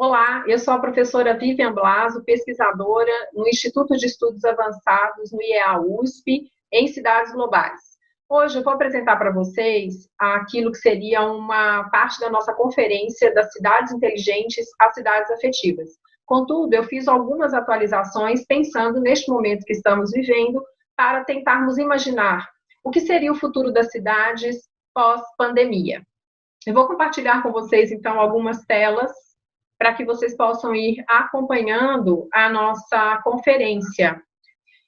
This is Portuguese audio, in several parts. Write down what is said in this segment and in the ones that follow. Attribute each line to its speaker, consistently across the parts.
Speaker 1: Olá, eu sou a professora Vivian Blaso, pesquisadora no Instituto de Estudos Avançados, no IEA-USP, em cidades globais. Hoje eu vou apresentar para vocês aquilo que seria uma parte da nossa conferência das cidades inteligentes às cidades afetivas. Contudo, eu fiz algumas atualizações pensando neste momento que estamos vivendo para tentarmos imaginar o que seria o futuro das cidades pós-pandemia. Eu vou compartilhar com vocês, então, algumas telas para que vocês possam ir acompanhando a nossa conferência.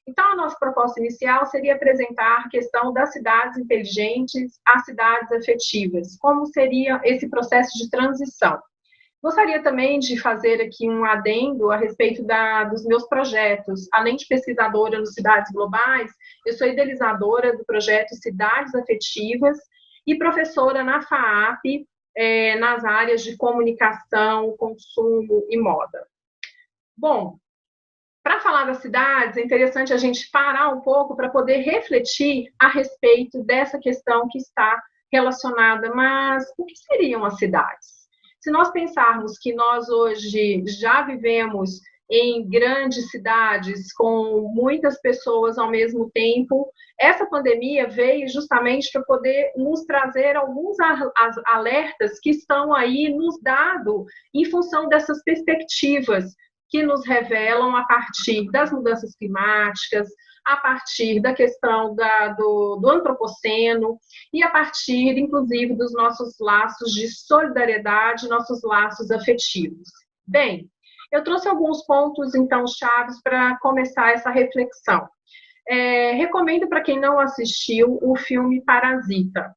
Speaker 1: Então, a nossa proposta inicial seria apresentar a questão das cidades inteligentes às cidades afetivas, como seria esse processo de transição. Gostaria também de fazer aqui um adendo a respeito dos meus projetos. Além de pesquisadora no Cidades Globais, eu sou idealizadora do projeto Cidades Afetivas e professora na FAAP, nas áreas de comunicação, consumo e moda. Bom, para falar das cidades, é interessante a gente parar um pouco para poder refletir a respeito dessa questão que está relacionada, mas o que seriam as cidades? Se nós pensarmos que nós hoje já vivemos em grandes cidades com muitas pessoas ao mesmo tempo, essa pandemia veio justamente para poder nos trazer alguns alertas que estão aí nos dados em função dessas perspectivas que nos revelam a partir das mudanças climáticas, a partir da questão do antropoceno e a partir, inclusive, dos nossos laços de solidariedade, nossos laços afetivos. Bem, eu trouxe alguns pontos, então, chaves para começar essa reflexão. Recomendo para quem não assistiu o filme Parasita.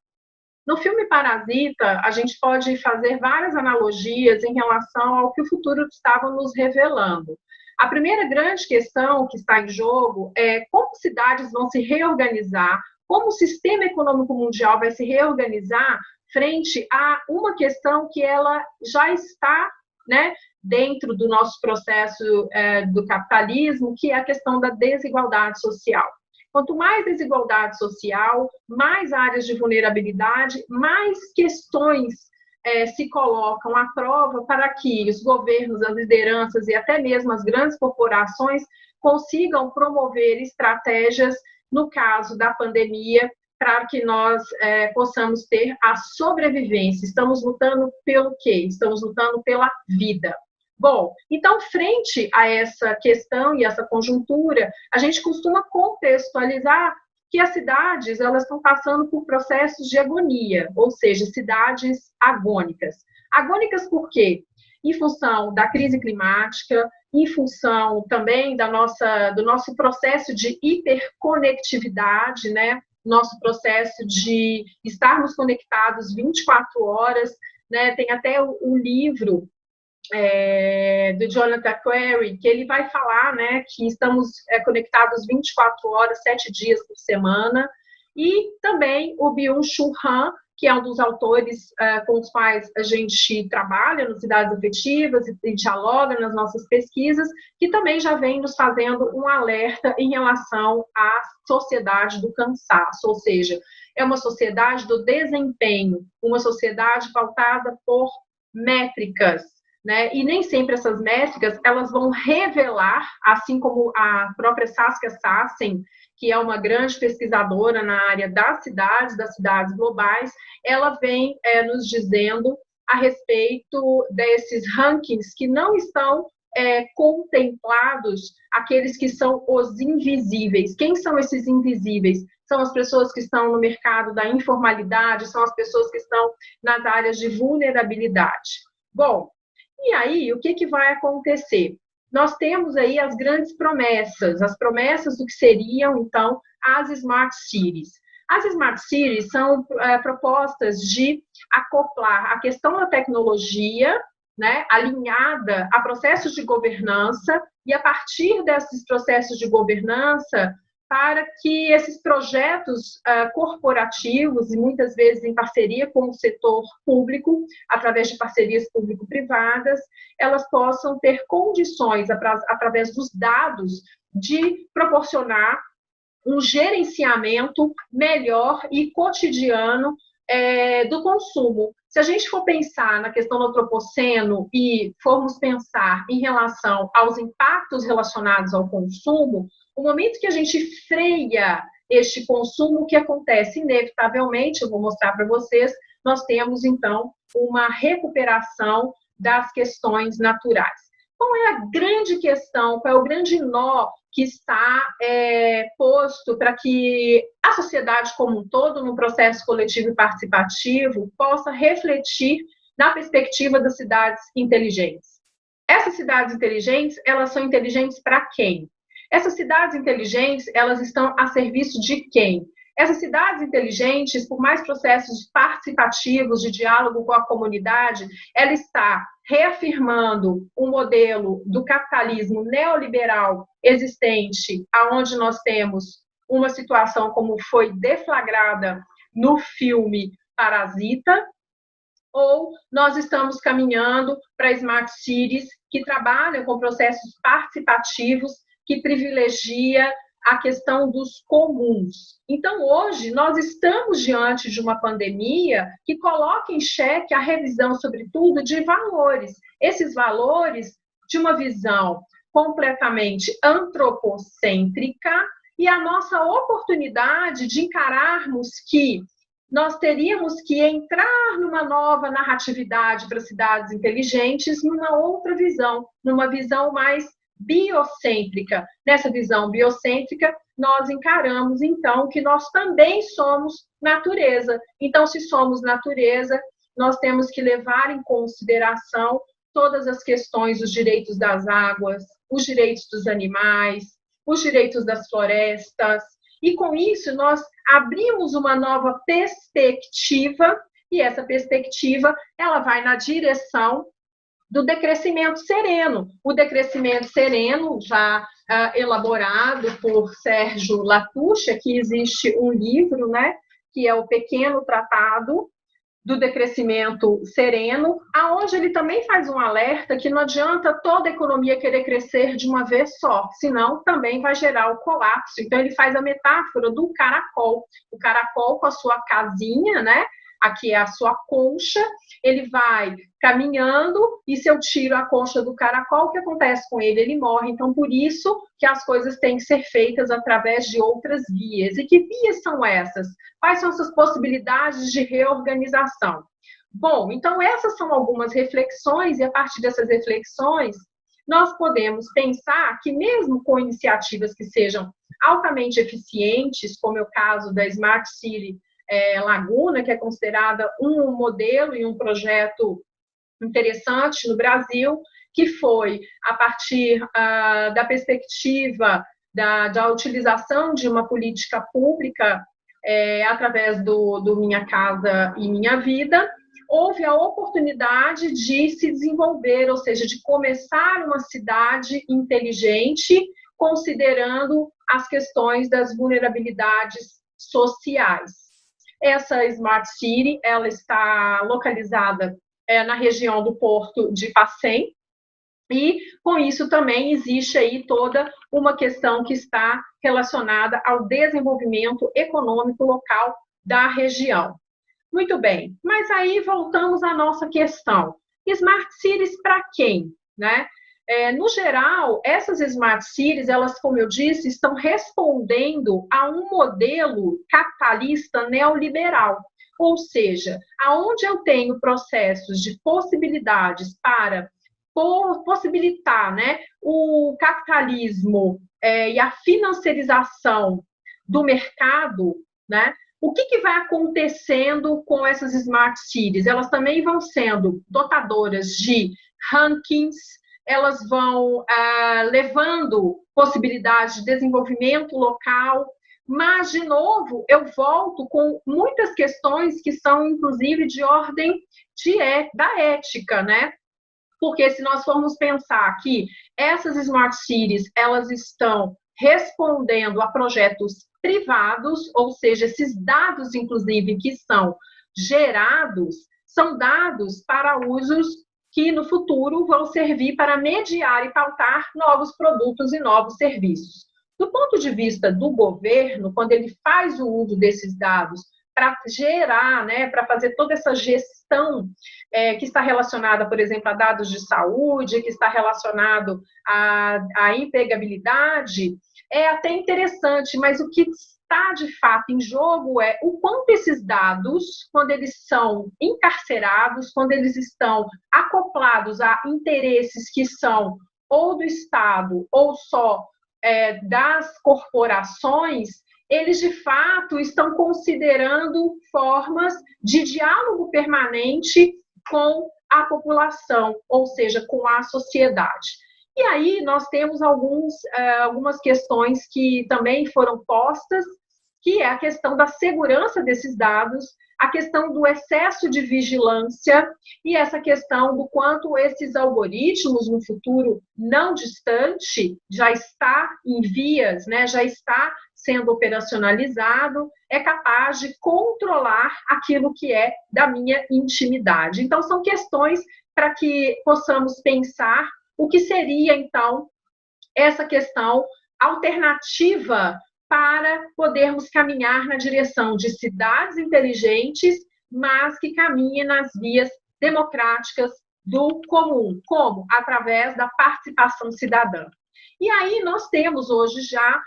Speaker 1: No filme Parasita, a gente pode fazer várias analogias em relação ao que o futuro estava nos revelando. A primeira grande questão que está em jogo é como cidades vão se reorganizar, como o sistema econômico mundial vai se reorganizar frente a uma questão que ela já está, né, dentro do nosso processo do capitalismo, que é a questão da desigualdade social. Quanto mais desigualdade social, mais áreas de vulnerabilidade, mais questões se colocam à prova para que os governos, as lideranças e até mesmo as grandes corporações consigam promover estratégias, no caso da pandemia, para que nós possamos ter a sobrevivência. Estamos lutando pelo quê? Estamos lutando pela vida. Bom, então, frente a essa questão e essa conjuntura, a gente costuma contextualizar que as cidades elas estão passando por processos de agonia, ou seja, cidades agônicas. Agônicas por quê? Em função da crise climática, em função também do nosso processo de hiperconectividade, né? Nosso processo de estarmos conectados 24 horas, né? Tem até o livro do Jonathan Carey, que ele vai falar, né, que estamos conectados 24 horas, 7 dias por semana, e também o Byung-Chul Han, que é um dos autores com os quais a gente trabalha nas cidades afetivas e dialoga nas nossas pesquisas, que também já vem nos fazendo um alerta em relação à sociedade do cansaço, ou seja, é uma sociedade do desempenho, uma sociedade pautada por métricas, né? E nem sempre essas métricas elas vão revelar, assim como a própria Saskia Sassen, que é uma grande pesquisadora na área das cidades globais, ela vem nos dizendo a respeito desses rankings que não estão contemplados, aqueles que são os invisíveis. Quem são esses invisíveis? São as pessoas que estão no mercado da informalidade, são as pessoas que estão nas áreas de vulnerabilidade. Bom, e aí, o que vai acontecer? Nós temos aí as grandes promessas, as promessas do que seriam, então, as Smart Cities. As Smart Cities são propostas de acoplar a questão da tecnologia, né, alinhada a processos de governança, e a partir desses processos de governança, para que esses projetos corporativos, e muitas vezes em parceria com o setor público, através de parcerias público-privadas, elas possam ter condições, através dos dados, de proporcionar um gerenciamento melhor e cotidiano do consumo. Se a gente for pensar na questão do antropoceno e formos pensar em relação aos impactos relacionados ao consumo, o momento que a gente freia este consumo, o que acontece inevitavelmente, eu vou mostrar para vocês, nós temos então uma recuperação das questões naturais. Qual é a grande questão, qual é o grande nó que está posto para que a sociedade como um todo, no processo coletivo e participativo, possa refletir na perspectiva das cidades inteligentes? Essas cidades inteligentes, elas são inteligentes para quem? Essas cidades inteligentes, elas estão a serviço de quem? Essas cidades inteligentes, por mais processos participativos de diálogo com a comunidade, ela está reafirmando o modelo do capitalismo neoliberal existente, aonde nós temos uma situação como foi deflagrada no filme Parasita, ou nós estamos caminhando para smart cities que trabalham com processos participativos que privilegia a questão dos comuns. Então, hoje, nós estamos diante de uma pandemia que coloca em xeque a revisão, sobretudo, de valores. Esses valores de uma visão completamente antropocêntrica e a nossa oportunidade de encararmos que nós teríamos que entrar numa nova narratividade para cidades inteligentes, numa outra visão, numa visão mais biocêntrica. Nessa visão biocêntrica, nós encaramos, então, que nós também somos natureza. Então, se somos natureza, nós temos que levar em consideração todas as questões dos direitos das águas, os direitos dos animais, os direitos das florestas, e com isso nós abrimos uma nova perspectiva, e essa perspectiva, ela vai na direção do decrescimento sereno. O decrescimento sereno, já elaborado por Sérgio Latouche, aqui existe um livro, né, que é o Pequeno Tratado do Decrescimento Sereno, aonde ele também faz um alerta que não adianta toda a economia querer crescer de uma vez só, senão também vai gerar o colapso. Então ele faz a metáfora do caracol, o caracol com a sua casinha, né? Aqui é a sua concha, ele vai caminhando e se eu tiro a concha do caracol, o que acontece com ele? Ele morre. Então, por isso que as coisas têm que ser feitas através de outras vias. E que vias são essas? Quais são essas possibilidades de reorganização? Bom, então essas são algumas reflexões e a partir dessas reflexões nós podemos pensar que mesmo com iniciativas que sejam altamente eficientes, como é o caso da Smart City Laguna, que é considerada um modelo e um projeto interessante no Brasil, que foi a partir da perspectiva da utilização de uma política pública através do Minha Casa e Minha Vida, houve a oportunidade de se desenvolver, ou seja, de começar uma cidade inteligente, considerando as questões das vulnerabilidades sociais. Essa Smart City, ela está localizada na região do Porto de Pacém, e com isso também existe aí toda uma questão que está relacionada ao desenvolvimento econômico local da região. Muito bem, mas aí voltamos à nossa questão. Smart Cities para quem, né? No geral, essas Smart Cities, elas, como eu disse, estão respondendo a um modelo capitalista neoliberal. Ou seja, aonde eu tenho processos de possibilidades para possibilitar, né, o capitalismo e a financiarização do mercado, né? O que vai acontecendo com essas Smart Cities? Elas também vão sendo dotadoras de rankings, elas vão levando possibilidades de desenvolvimento local, mas, de novo, eu volto com muitas questões que são, inclusive, de ordem da ética, né? Porque se nós formos pensar que essas Smart Cities, elas estão respondendo a projetos privados, ou seja, esses dados, inclusive, que são gerados, são dados para usos que no futuro vão servir para mediar e pautar novos produtos e novos serviços. Do ponto de vista do governo, quando ele faz o uso desses dados para gerar, né, para fazer toda essa gestão que está relacionada, por exemplo, a dados de saúde, que está relacionado à empregabilidade, é até interessante, mas o que está de fato em jogo é o quanto esses dados, quando eles são encarcerados, quando eles estão acoplados a interesses que são ou do Estado ou só das corporações, eles de fato estão considerando formas de diálogo permanente com a população, ou seja, com a sociedade. E aí nós temos algumas questões que também foram postas, que é a questão da segurança desses dados, a questão do excesso de vigilância e essa questão do quanto esses algoritmos, no futuro não distante, já está em vias, né, já está sendo operacionalizado, é capaz de controlar aquilo que é da minha intimidade. Então, são questões para que possamos pensar o que seria, então, essa questão alternativa para podermos caminhar na direção de cidades inteligentes, mas que caminhem nas vias democráticas do comum. Como? Através da participação cidadã. E aí nós temos hoje já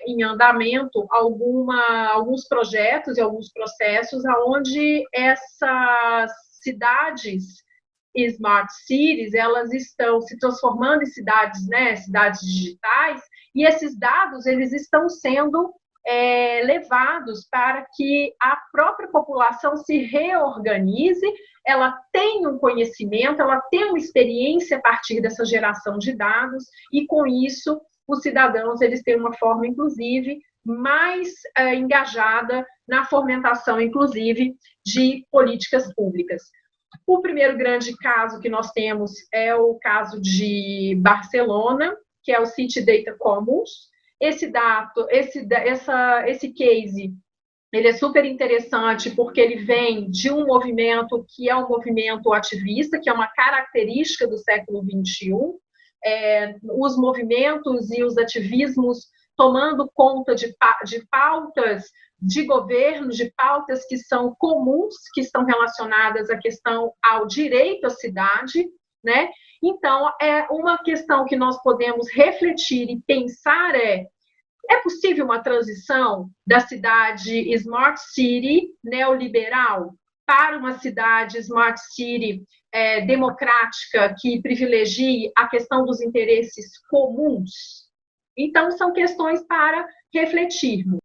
Speaker 1: em andamento alguns projetos e alguns processos onde essas cidades Smart Cities, elas estão se transformando em cidades, né, cidades digitais, e esses dados, eles estão sendo levados para que a própria população se reorganize, ela tenha um conhecimento, ela tenha uma experiência a partir dessa geração de dados, e com isso, os cidadãos, eles têm uma forma, inclusive, mais engajada na fomentação, inclusive, de políticas públicas. O primeiro grande caso que nós temos é o caso de Barcelona, que é o City Data Commons. Esse case, ele é super interessante porque ele vem de um movimento que é um movimento ativista, que é uma característica do século XXI. Os movimentos e os ativismos tomando conta de pautas de governo, de pautas que são comuns, que estão relacionadas à questão ao direito à cidade, né? Então, é uma questão que nós podemos refletir e pensar é possível uma transição da cidade Smart City neoliberal para uma cidade Smart City democrática que privilegie a questão dos interesses comuns? Então, são questões para refletirmos.